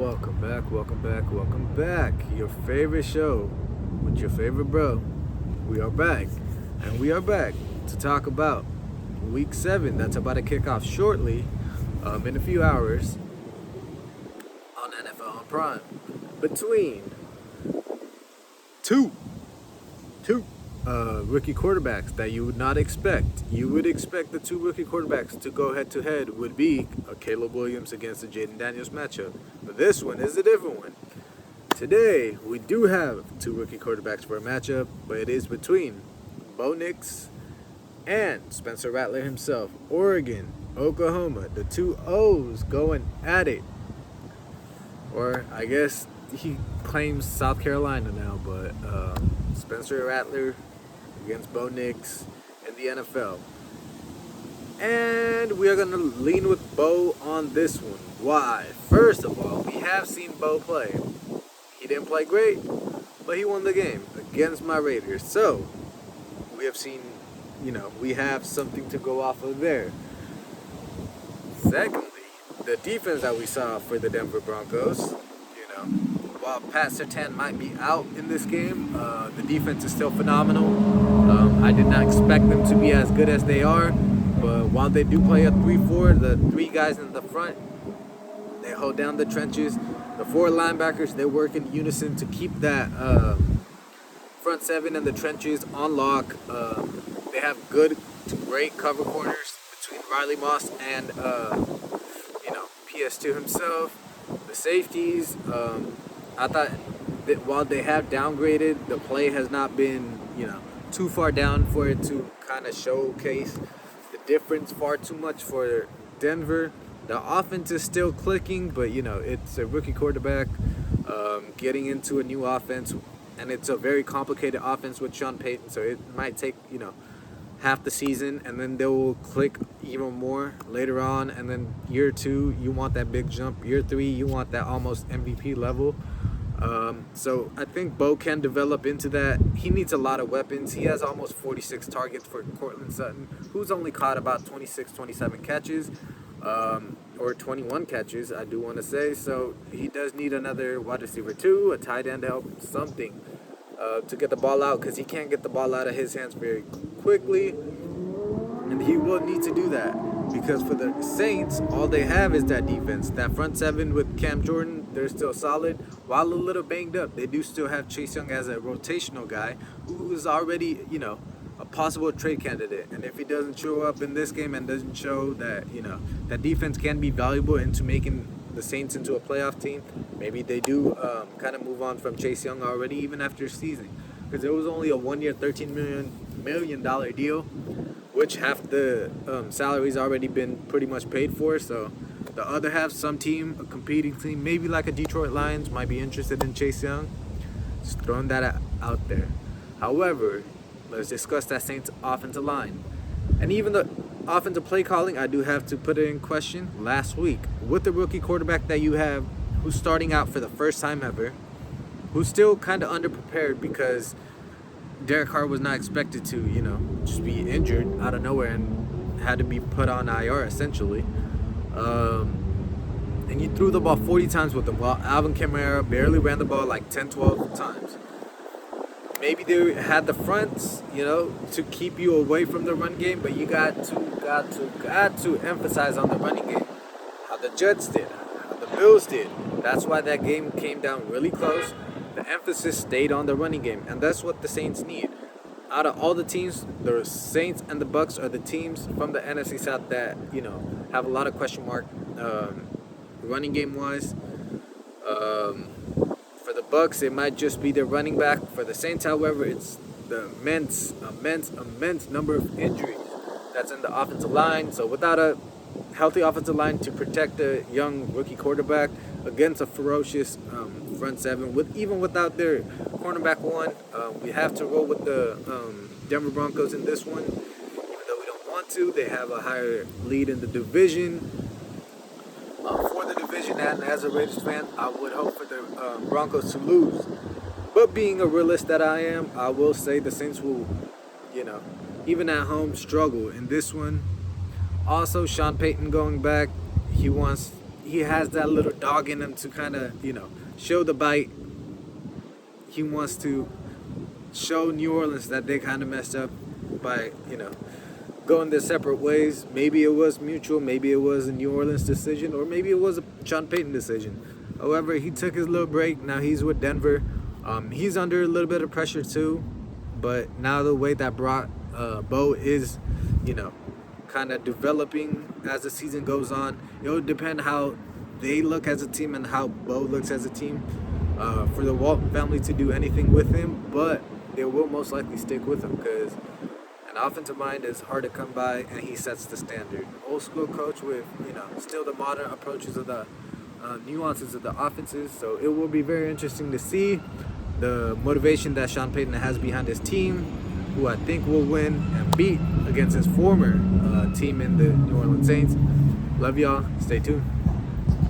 welcome back. Your favorite show with your favorite bro. We are back, and we are back to talk about Week 7 that's about to kick off shortly, in a few hours, on NFL on Prime. Between two rookie quarterbacks that you would not expect. You would expect the two rookie quarterbacks to go head to head would be a Caleb Williams against the Jaden Daniels matchup. But this one is a different one. Today, we do have two rookie quarterbacks for a matchup, but it is between Bo Nix and Spencer Rattler himself. Oregon, Oklahoma, the two O's going at it. Or, I guess he claims South Carolina now, but Spencer Rattler against Bo Nix in the NFL. And we are going to lean with Bo on this one. Why? First of all, we have seen Bo play. He didn't play great, but he won the game against my Raiders. So, we have seen, we have something to go off of there. Secondly, the defense that we saw for the Denver Broncos, while Pat Surtain might be out in this game, the defense is still phenomenal. I did not expect them to be as good as they are, but while they do play a 3-4, the three guys in the front, they hold down the trenches. The four linebackers, they work in unison to keep that front seven in the trenches on lock. They have good to great cover corners between Riley Moss and PS2 himself. The safeties, I thought that while they have downgraded, the play has not been, too far down for it to kind of showcase the difference far too much for Denver. The offense is still clicking, but, it's a rookie quarterback getting into a new offense, and it's a very complicated offense with Sean Payton, so it might take, half the season, and then they will click even more later on, and then year 2, you want that big jump. Year 3, you want that almost MVP level. So I think Bo can develop into that. He needs a lot of weapons. He has almost 46 targets for Cortland Sutton, who's only caught about 26, 27 catches, or 21 catches, I do want to say. So he does need another wide receiver 2, a tight end help, something to get the ball out, because he can't get the ball out of his hands very quickly, and he will need to do that, because for the Saints, all they have is that defense. That front seven with Cam Jordan, they're still solid. While a little banged up, they do still have Chase Young as a rotational guy who is already, a possible trade candidate. And if he doesn't show up in this game and doesn't show that, that defense can be valuable into making the Saints into a playoff team, maybe they do kind of move on from Chase Young already, even after season, because it was only a 1-year, $13 million deal, which half the salary's already been pretty much paid for. So the other half, some team, a competing team, maybe like a Detroit Lions, might be interested in Chase Young. Just throwing that out there. However, let's discuss that Saints offensive line. And even the offensive play calling, I do have to put it in question. Last week, with the rookie quarterback that you have, who's starting out for the first time ever, who's still kind of underprepared because Derek Carr was not expected to, just be injured out of nowhere and had to be put on IR essentially. And you threw the ball 40 times with him, while Alvin Kamara barely ran the ball like 10, 12 times. Maybe they had the fronts, to keep you away from the run game, but you got to emphasize on the running game. How the Jets did, how the Bills did. That's why that game came down really close. The emphasis stayed on the running game, and that's what the Saints need. Out of all the teams, the Saints and the Bucs are the teams from the NFC South that, have a lot of question mark running game wise. For the Bucs, it might just be their running back. For the Saints, however, it's the immense number of injuries that's in the offensive line. So without a healthy offensive line to protect a young rookie quarterback against a ferocious front seven, without their cornerback one, we have to roll with the Denver Broncos in this one. Even though we don't want to, they have a higher lead in the division. For the division, and as a Raiders fan, I would hope for the Broncos to lose. But being a realist that I am, I will say the Saints will, even at home, struggle in this one. Also, Sean Payton going back, he he has that little dog in him to kind of, show the bite. He wants to show New Orleans that they kind of messed up by, going their separate ways. Maybe it was mutual, maybe it was a New Orleans decision, or maybe it was a Sean Payton decision. However, he took his little break. Now he's with Denver. He's under a little bit of pressure too, but now the way that Bo is, kind of developing as the season goes on, it will depend how they look as a team and how Bo looks as a team for the Walton family to do anything with him, but they will most likely stick with him because an offensive mind is hard to come by, and he sets the standard. Old school coach with, still the modern approaches of the nuances of the offenses. So it will be very interesting to see the motivation that Sean Payton has behind his team, who I think will win and beat against his former team in the New Orleans Saints. Love y'all. Stay tuned.